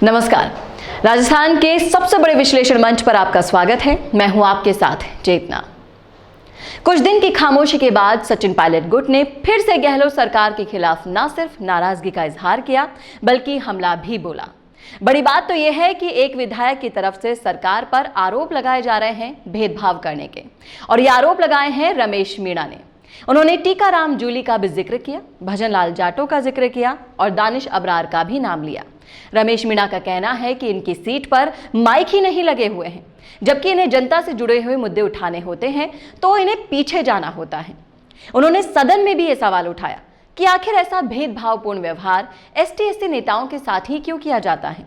नमस्कार। राजस्थान के सबसे बड़े विश्लेषण मंच पर आपका स्वागत है। मैं हूं आपके साथ चेतना। कुछ दिन की खामोशी के बाद सचिन पायलट गुट ने फिर से गहलोत सरकार के खिलाफ न सिर्फ नाराजगी का इजहार किया बल्कि हमला भी बोला। बड़ी बात तो यह है कि एक विधायक की तरफ से सरकार पर आरोप लगाए जा रहे हैं भेदभाव करने के, और ये आरोप लगाए हैं रमेश मीणा ने। उन्होंने टीकाराम जूली का भी जिक्र किया, भजन लाल जाटों का जिक्र किया और दानिश अबरार का भी नाम लिया। रमेश मीणा का कहना है कि इनकी सीट पर माइक ही नहीं लगे हुए हैं, जबकि इन्हें जनता से जुड़े हुए मुद्दे उठाने होते हैं तो इन्हें पीछे जाना होता है। उन्होंने सदन में भी ये सवाल उठाया कि आखिर ऐसा भेदभावपूर्ण व्यवहार एसटी/एससी नेताओं के साथ ही क्यों किया जाता है।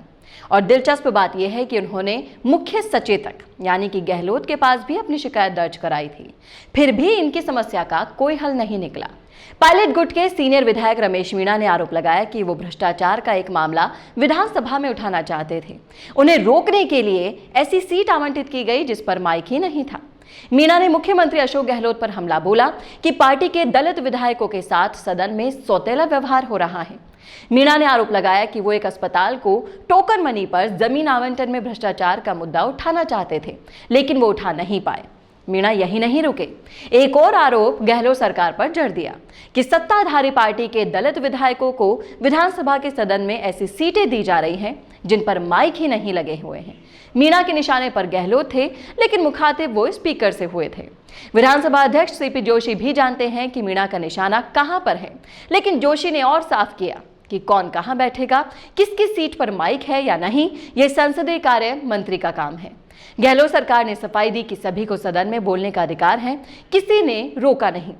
और दिलचस्प बात यह है कि उन्होंने मुख्य सचेतक यानी कि गहलोत के पास भी अपनी शिकायत दर्ज कराई थी, फिर भी इनकी समस्या का कोई हल नहीं निकला। पायलट गुट के सीनियर विधायक रमेश मीणा ने आरोप लगाया कि वो भ्रष्टाचार का एक मामला विधानसभा में उठाना चाहते थे। उन्हें रोकने के लिए ऐसी सीट आवंटित की गई जिस पर माइक ही नहीं था। मीणा ने मुख्यमंत्री अशोक गहलोत पर हमला बोला कि पार्टी के दलित विधायकों के साथ सदन में सौतेला व्यवहार हो रहा है। मीणा ने आरोप लगाया कि वो एक अस्पताल को टोकन मनी पर जमीन आवंटन में भ्रष्टाचार का मुद्दा उठाना चाहते थे, लेकिन वो उठा नहीं पाए। मीणा यही नहीं रुके, एक और आरोप गहलोत सरकार पर जड़ दिया कि सत्ताधारी पार्टी के दलित विधायकों को विधानसभा के सदन में ऐसी सीटें दी जा रही हैं जिन पर माइक ही नहीं लगे हुए हैं। मीणा के निशाने पर गहलोत थे, लेकिन मुखातिब वो स्पीकर से हुए थे। विधानसभा अध्यक्ष सीपी जोशी भी जानते हैं कि मीणा का निशाना कहां पर है, लेकिन जोशी ने और साफ किया कि कौन कहां बैठेगा, किसकी सीट पर माइक है या नहीं, यह संसदीय कार्य मंत्री का काम है। गहलोत सरकार ने सफाई दी कि सभी को सदन में बोलने का अधिकार है, किसी ने रोका नहीं।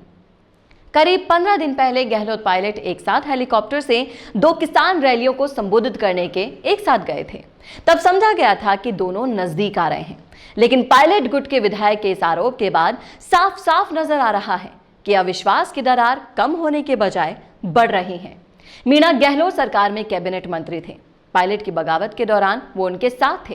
करीब 15 दिन पहले गहलोत पायलट एक साथ हेलीकॉप्टर से 2 किसान रैलियों को संबोधित करने के एक साथ गए थे। तब समझा गया था कि दोनों नजदीक आ रहे हैं, लेकिन पायलट गुट के विधायक के इस आरोप के बाद साफ साफ नजर आ रहा है कि अविश्वास की दरार कम होने के बजाय बढ़ रही है। मीणा गहलोत सरकार में कैबिनेट मंत्री थे। पायलट की बगावत के दौरान वो उनके साथ थे।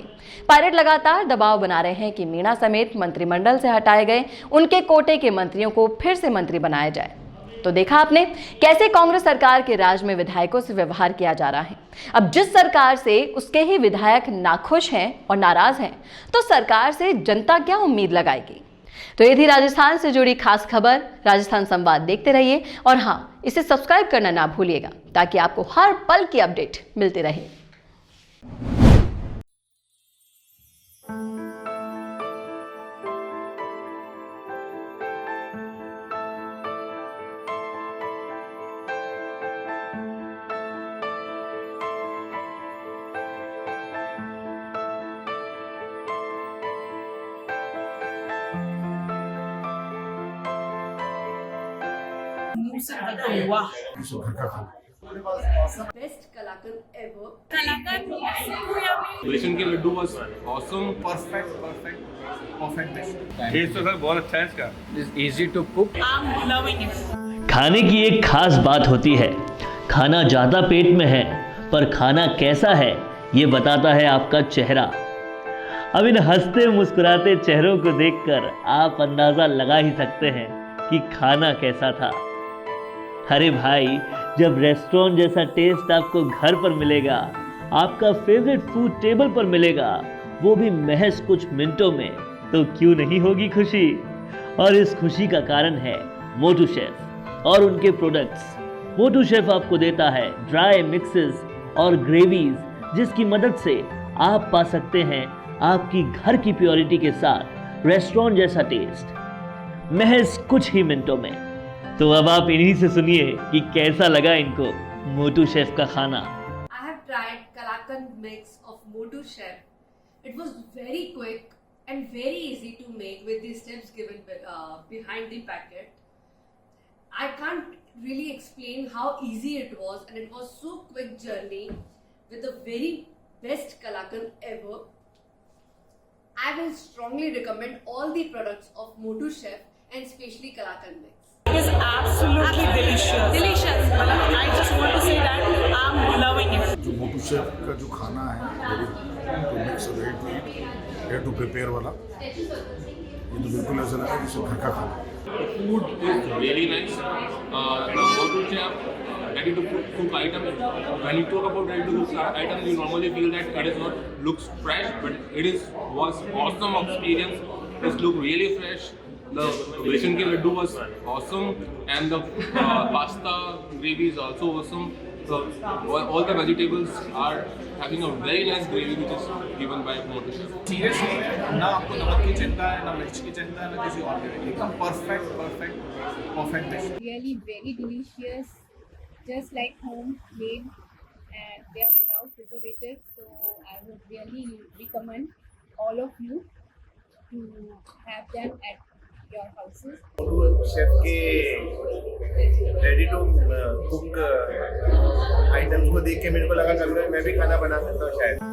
पायलट लगातार दबाव बना रहे हैं कि मीणा समेत मंत्रिमंडल से हटाए गए उनके कोटे के मंत्रियों को फिर से मंत्री बनाया जाए। तो देखा आपने कैसे कांग्रेस सरकार के राज में विधायकों से व्यवहार किया जा रहा है। अब जिस सरकार से उसके ही विधायक नाखुश हैं और नाराज हैं, तो सरकार से जनता क्या उम्मीद लगाएगी। तो ये थी राजस्थान से जुड़ी खास खबर। राजस्थान संवाद देखते रहिए और हाँ, इसे सब्सक्राइब करना ना भूलिएगा ताकि आपको हर पल की अपडेट मिलती रहे। Best कलाकंद ever. बेसन के laddu was awesome, perfect dish. Taste तो सर बहुत अच्छा है इसका. It's easy to cook. I'm loving it. खाने की एक खास बात होती है। खाना ज़्यादा पेट में है, पर खाना कैसा है ये बताता है आपका चेहरा। अब इन हंसते मुस्कुराते चेहरों को देखकर आप अंदाज़ा लगा ही सकते हैं कि खाना कैसा था। अरे भाई, जब रेस्टोरेंट जैसा टेस्ट आपको घर पर मिलेगा, आपका फेवरेट फूड टेबल पर मिलेगा, वो भी महज कुछ मिनटों में, तो क्यों नहीं होगी खुशी। और इस खुशी का कारण है मोटू शेफ और उनके प्रोडक्ट्स। मोटू शेफ आपको देता है ड्राई मिक्सेस और ग्रेवीज, जिसकी मदद से आप पा सकते हैं आपकी घर की प्योरिटी के साथ रेस्टोरेंट जैसा टेस्ट महज कुछ ही मिनटों में। तो अब आप इन्हीं से सुनिए कि कैसा लगा इनको मोटू शेफ का खाना। I have tried Kalakand mix of Motu Chef. It was very quick and very easy to make with the steps given behind the packet. I can't really explain how easy it was, and it was so quick journey with the very best Kalakand ever. I will strongly recommend all the products of Motu Chef and especially Kalakand mix. It is absolutely delicious. Delicious. I just want to say that I'm loving it. जो मोटू chef का जो खाना है, तो mix ready to prepare वाला, ये तो बिल्कुल ऐसा लगा जैसे घर का खाना। The food is really nice. The Motu Chef ready to cook item, when you talk about ready to cook item, you normally feel that it is not looks fresh, but it was awesome experience. It looked really fresh. The besan ki laddu was awesome, and the pasta gravy is also awesome. So all the vegetables are having a very nice gravy which is given by Motu Chef. Seriously ना आपको नमक की चिंता है, ना मिर्च की चिंता है, ना किसी और की, एकदम perfect dish. Really very delicious, just like home made, and they are without preservatives. So I would really recommend all of you to have them at your houses. Chef के रेडी टू कुक आइटम्स को देख के मेरे को लगा कभी मैं भी खाना बना सकता हूँ शायद।